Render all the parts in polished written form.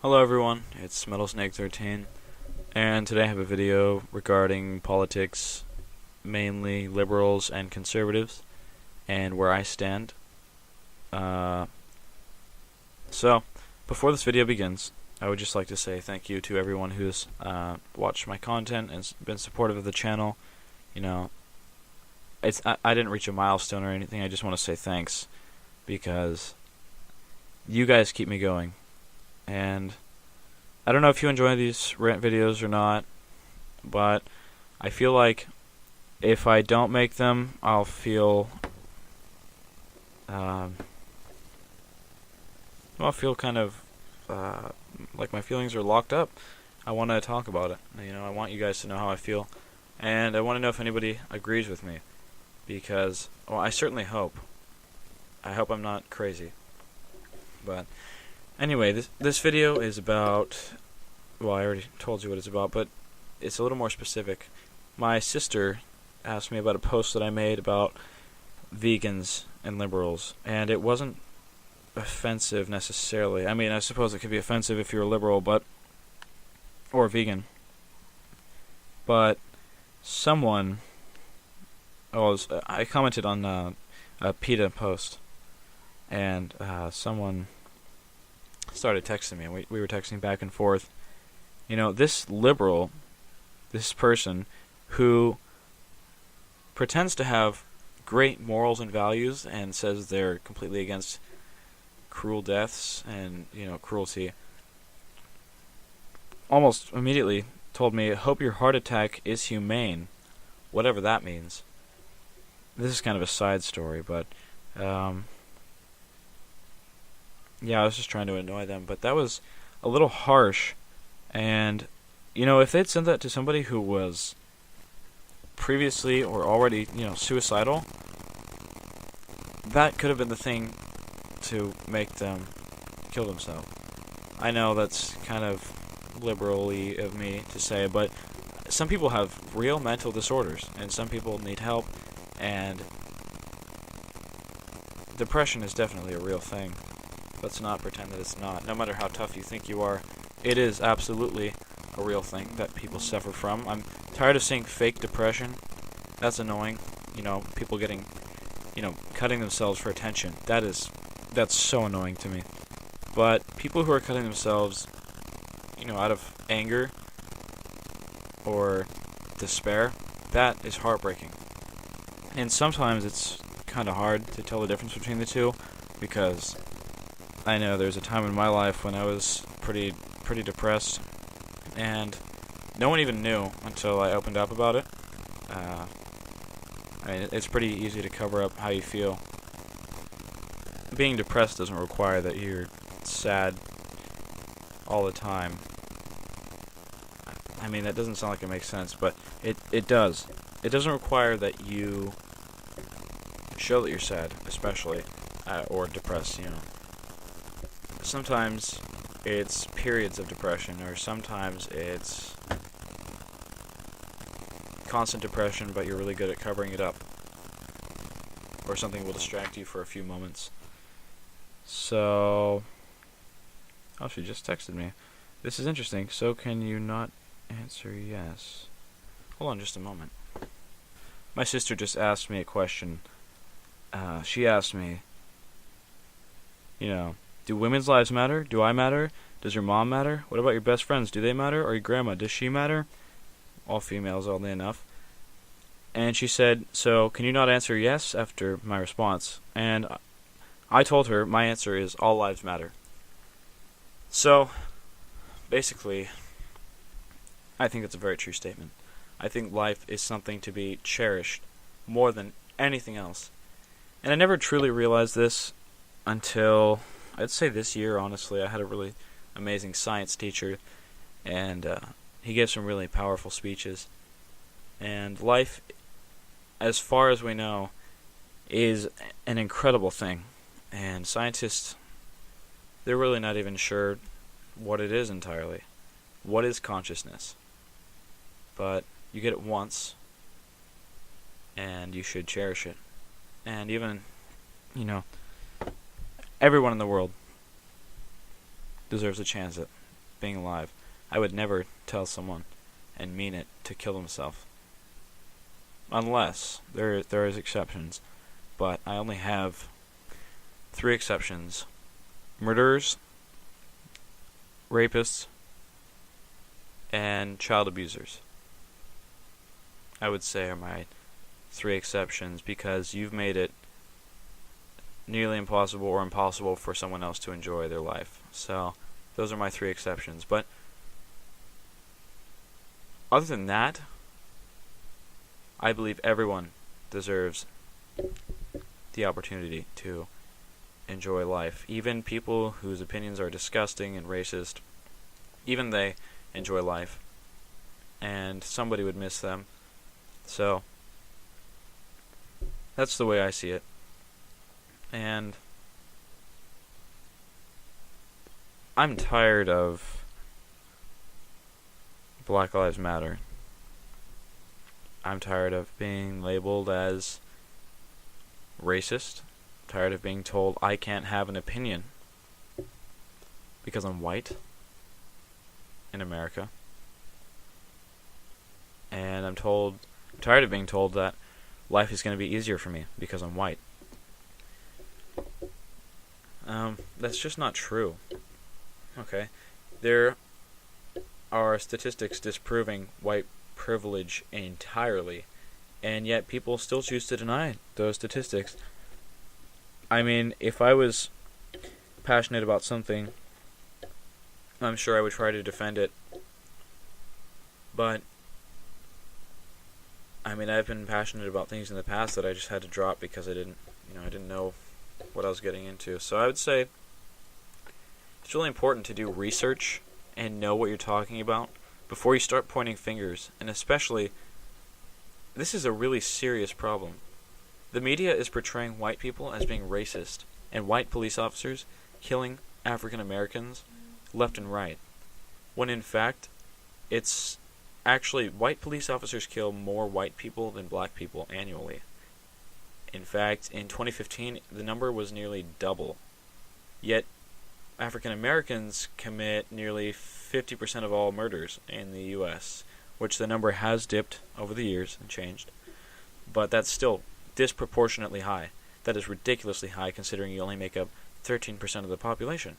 Hello everyone, it's Metal Snake 13, and today I have a video regarding politics, mainly liberals and conservatives, and where I stand. So, before this video begins, I would just like to say thank you to everyone who's watched my content and been supportive of the channel. You know, I didn't reach a milestone or anything, I just want to say thanks, because you guys keep me going. And I don't know if you enjoy these rant videos or not, but I feel like if I don't make them, I'll feel kind of like my feelings are locked up. I want to talk about it. I want you guys to know how I feel, and I want to know if anybody agrees with me, because I certainly hope. I hope I'm not crazy. But anyway, this video is about, I already told you what it's about, but it's a little more specific. My sister asked me about a post that I made about vegans and liberals, and it wasn't offensive necessarily. I mean, I suppose it could be offensive if you're a liberal, or vegan. But someone, I commented on a PETA post, and someone started texting me, and we were texting back and forth. This liberal, this person who pretends to have great morals and values and says they're completely against cruel deaths and, cruelty, almost immediately told me, "Hope your heart attack is humane," whatever that means. This is kind of a side story, but yeah, I was just trying to annoy them, but that was a little harsh. And if they'd sent that to somebody who was previously or already, suicidal, that could have been the thing to make them kill themselves. I know that's kind of liberal-y of me to say, but some people have real mental disorders, and some people need help, and depression is definitely a real thing. Let's not pretend that it's not. No matter how tough you think you are, it is absolutely a real thing that people suffer from. I'm tired of seeing fake depression. That's annoying. People getting, cutting themselves for attention. That's so annoying to me. But people who are cutting themselves, out of anger or despair, that is heartbreaking. And sometimes it's kind of hard to tell the difference between the two, because I know there's a time in my life when I was pretty depressed, and no one even knew until I opened up about it. It's pretty easy to cover up how you feel. Being depressed doesn't require that you're sad all the time. I mean, that doesn't sound like it makes sense, but it does. It doesn't require that you show that you're sad, especially, or depressed, Sometimes it's periods of depression, or sometimes it's constant depression, but you're really good at covering it up, or something will distract you for a few moments. So, she just texted me. This is interesting. So can you not answer yes? Hold on just a moment. My sister just asked me a question. She asked me, do women's lives matter? Do I matter? Does your mom matter? What about your best friends? Do they matter? Or your grandma? Does she matter? All females, oddly enough. And she said, so can you not answer yes after my response? And I told her my answer is all lives matter. So, basically, I think that's a very true statement. I think life is something to be cherished more than anything else. And I never truly realized this until, I'd say this year, honestly. I had a really amazing science teacher, and he gave some really powerful speeches. And life, as far as we know, is an incredible thing. And scientists, they're really not even sure what it is entirely. What is consciousness? But you get it once, and you should cherish it. And even, everyone in the world deserves a chance at being alive. I would never tell someone and mean it to kill themselves. Unless there is exceptions. But I only have 3 exceptions. Murderers, rapists, and child abusers. I would say are my 3 exceptions, because you've made it nearly impossible or impossible for someone else to enjoy their life. So those are my 3 exceptions. But other than that, I believe everyone deserves the opportunity to enjoy life. Even people whose opinions are disgusting and racist, even they enjoy life, and somebody would miss them. So that's the way I see it. And I'm tired of Black Lives Matter. I'm tired of being labeled as racist. I'm tired of being told I can't have an opinion because I'm white in America. And I'm tired of being told that life is going to be easier for me because I'm white. That's just not true. Okay? There are statistics disproving white privilege entirely, and yet people still choose to deny those statistics. I mean, if I was passionate about something, I'm sure I would try to defend it. But I mean, I've been passionate about things in the past that I just had to drop because I didn't know what I was getting into. So I would say it's really important to do research and know what you're talking about before you start pointing fingers. And especially, this is a really serious problem. The media is portraying white people as being racist, and white police officers killing African Americans left and right, when in fact, it's actually white police officers kill more white people than black people annually. In fact, in 2015, the number was nearly double. Yet, African Americans commit nearly 50% of all murders in the U.S., which the number has dipped over the years and changed. But that's still disproportionately high. That is ridiculously high considering you only make up 13% of the population.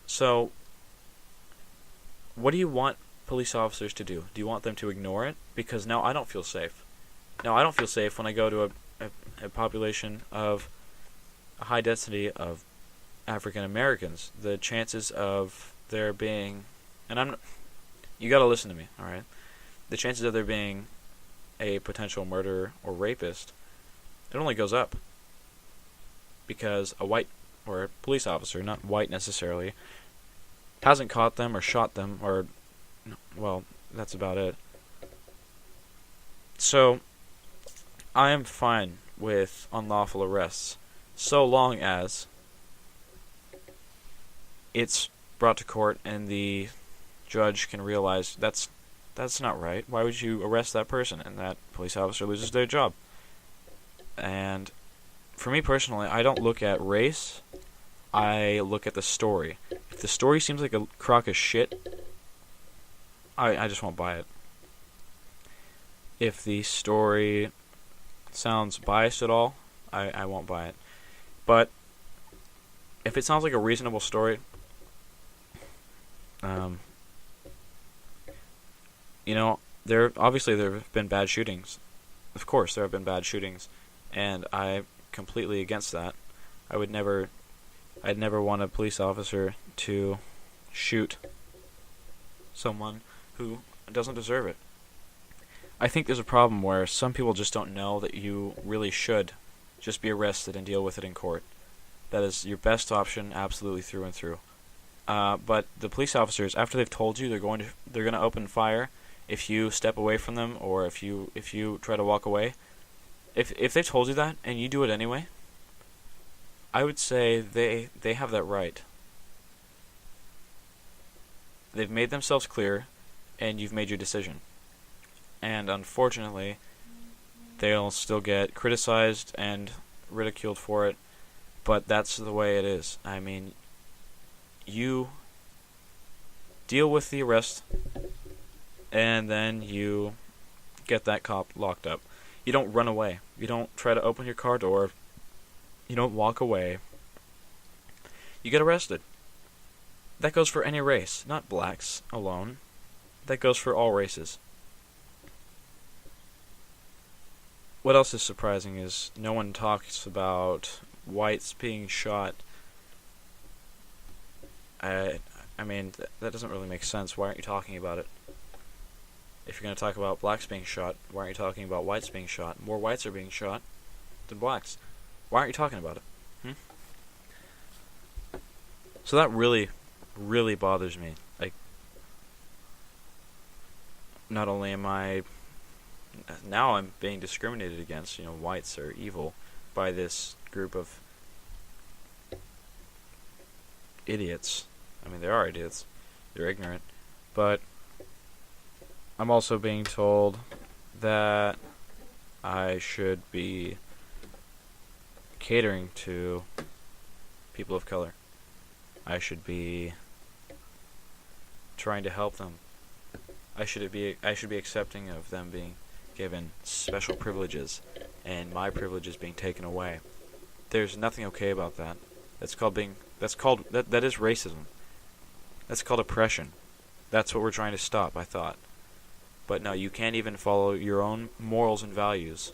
So, what do you want police officers to do? Do you want them to ignore it? Because now I don't feel safe. Now I don't feel safe when I go to a population of a high density of African Americans. The chances of there being, and you gotta listen to me, alright? The chances of there being a potential murderer or rapist, it only goes up. Because a white, or a police officer, not white necessarily, hasn't caught them or shot them, or, well, that's about it. So, I am fine with unlawful arrests, so long as it's brought to court and the judge can realize that's not right. Why would you arrest that person? And that police officer loses their job. And for me personally, I don't look at race. I look at the story. If the story seems like a crock of shit, I just won't buy it. If the story sounds biased at all, I won't buy it. But if it sounds like a reasonable story, there have been bad shootings. Of course, there have been bad shootings, and I'm completely against that. I'd never want a police officer to shoot someone who doesn't deserve it. I think there's a problem where some people just don't know that you really should just be arrested and deal with it in court. That is your best option, absolutely through and through. But the police officers, after they've told you they're going to open fire if you step away from them or if you try to walk away, if they've told you that and you do it anyway, I would say they have that right. They've made themselves clear, and you've made your decision. And unfortunately, they'll still get criticized and ridiculed for it, but that's the way it is. I mean, you deal with the arrest, and then you get that cop locked up. You don't run away. You don't try to open your car door. You don't walk away. You get arrested. That goes for any race, not blacks alone. That goes for all races. What else is surprising is no one talks about whites being shot. I mean, that doesn't really make sense. Why aren't you talking about it? If you're going to talk about blacks being shot, why aren't you talking about whites being shot? More whites are being shot than blacks. Why aren't you talking about it? So that really, really bothers me. Like, not only am I... Now I'm being discriminated against, whites are evil by this group of idiots. I mean, they are idiots. They're ignorant. But I'm also being told that I should be catering to people of color. I should be trying to help them. I should be accepting of them being given special privileges and my privileges being taken away. There's nothing okay about that. That is racism. That's called oppression. That's what we're trying to stop, I thought. But no, you can't even follow your own morals and values.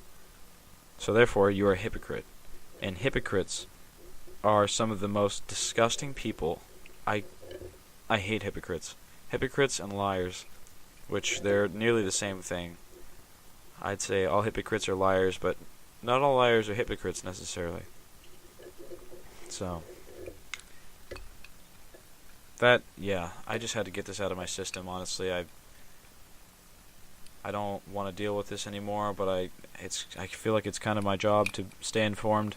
So therefore, you are a hypocrite. And hypocrites are some of the most disgusting people. I hate hypocrites. Hypocrites and liars, which they're nearly the same thing. I'd say all hypocrites are liars, but not all liars are hypocrites necessarily. So, I just had to get this out of my system, honestly. I don't want to deal with this anymore, but I feel like it's kind of my job to stay informed.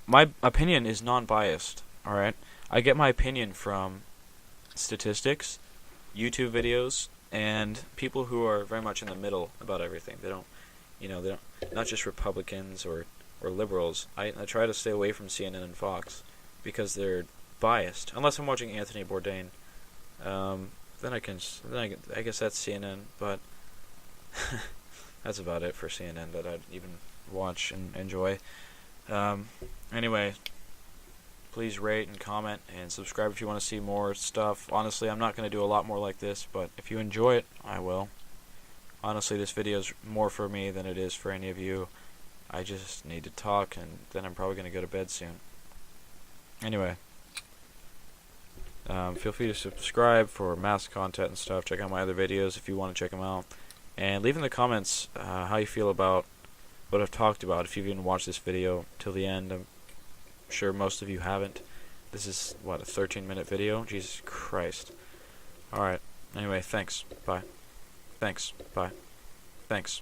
My opinion is non-biased, alright? I get my opinion from statistics, YouTube videos, and people who are very much in the middle about everything. They don't, not just Republicans or liberals. I try to stay away from CNN and Fox because they're biased. Unless I'm watching Anthony Bourdain, then I guess that's CNN. But that's about it for CNN that I'd even watch and enjoy. Anyway, please rate and comment and subscribe if you want to see more stuff. Honestly, I'm not going to do a lot more like this, but if you enjoy it, I will. Honestly, this video is more for me than it is for any of you. I just need to talk, and then I'm probably going to go to bed soon. Anyway, feel free to subscribe for mass content and stuff. Check out my other videos if you want to check them out. And leave in the comments how you feel about what I've talked about. If you've even watched this video till the end, I'm sure most of you haven't. This is, a 13-minute video? Jesus Christ. Alright. Anyway, thanks. Bye. Thanks. Bye. Thanks.